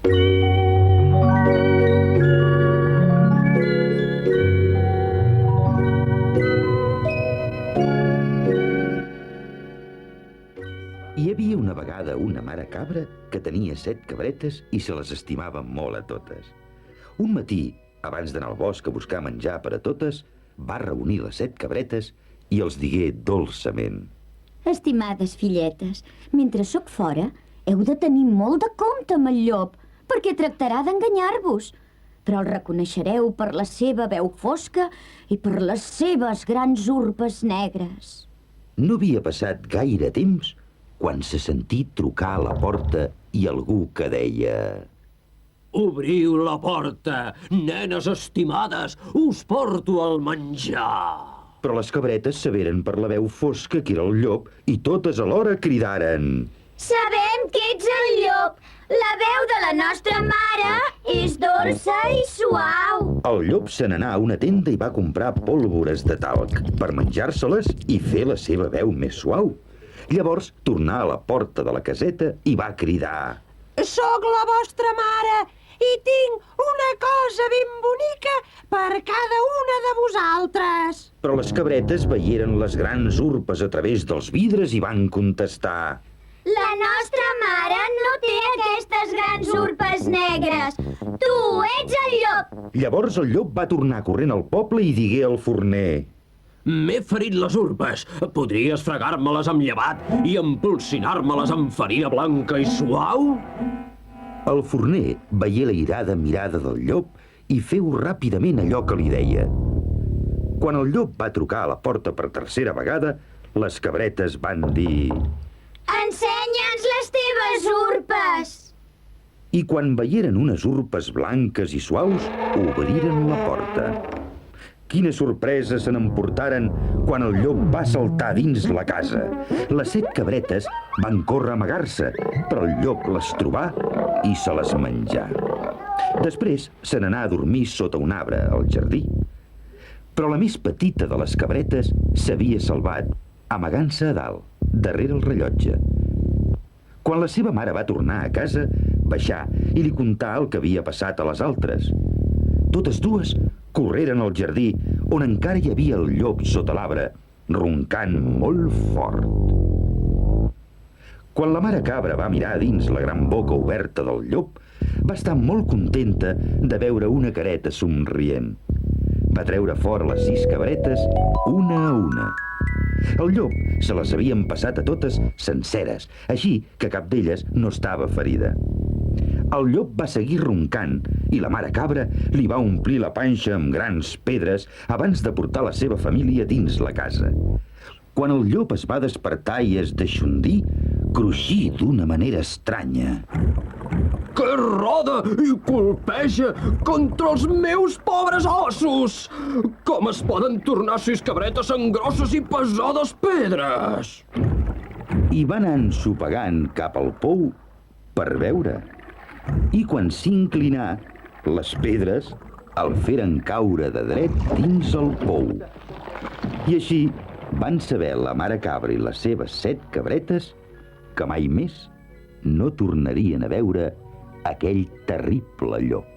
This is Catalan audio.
Hi havia una vegada una mare cabra que tenia 7 cabretes i se les estimava molt a totes. Un matí, abans d'anar al bosc a buscar menjar per a totes, va reunir les 7 cabretes i els digué dolçament: Estimades filletes, mentre sóc fora, heu de tenir molt de compte amb el llop, perquè tractarà d'enganyar-vos. Però el reconeixereu per la seva veu fosca i per les seves grans urpes negres. No havia passat gaire temps quan se sentí trucar a la porta i algú que deia: Obriu la porta, nenes estimades, us porto el menjar. Però les cabretes saberen per la veu fosca que era el llop i totes alhora cridaren: Sabem que ets el llop. La veu de la nostra mare és dolça i suau. El llop se n'anà a una tenda i va comprar pólvores de talc per menjar-se-les i fer la seva veu més suau. Llavors tornà a la porta de la caseta i va cridar: Soc la vostra mare i tinc una cosa ben bonica per cada una de vosaltres. Però les cabretes veieren les grans urpes a través dels vidres i van contestar: La nostra mare no té aquestes grans urpes negres. Tu ets el llop. Llavors el llop va tornar corrent al poble i digué al forner: M'he ferit les urpes. Podries fregar-me-les amb llevat i empolsinar-me-les amb farina blanca i suau? El forner veié la irada mirada del llop i feu ràpidament allò que li deia. Quan el llop va trucar a la porta per tercera vegada, les cabretes van dir: Ensenya'ns les teves urpes. I quan veieren unes urpes blanques i suaus, obriren la porta. Quina sorpresa se n'emportaren quan el llop va saltar dins la casa. Les 7 cabretes van córrer a amagar-se, però el llop les trobà i se les menjà. Després se n'anà a dormir sota un arbre al jardí. Però la més petita de les cabretes s'havia salvat, amagant-se a dalt, darrere el rellotge. Quan la seva mare va tornar a casa, baixà i li contà el que havia passat a les altres. Totes dues correren al jardí, on encara hi havia el llop sota l'arbre, roncant molt fort. Quan la mare cabra va mirar dins la gran boca oberta del llop, va estar molt contenta de veure una careta somrient. Va treure fora les 6 cabretes, una a una. El llop se les havia empassat a totes senceres, així que cap d'elles no estava ferida. El llop va seguir roncant i la mare cabra li va omplir la panxa amb grans pedres abans de portar la seva família dins la casa. Quan el llop es va despertar i es deixondir, cruixí d'una manera estranya. Que roda i colpeja contra els meus pobres ossos! Com es poden tornar 6 cabretes en grosses i pesades pedres? I va anar ensopegant cap al pou per veure. I quan s'inclinà, les pedres el feren caure de dret dins el pou. I així van saber la mare cabra i les seves 7 cabretes que mai més no tornarien a veure aquell terrible llop.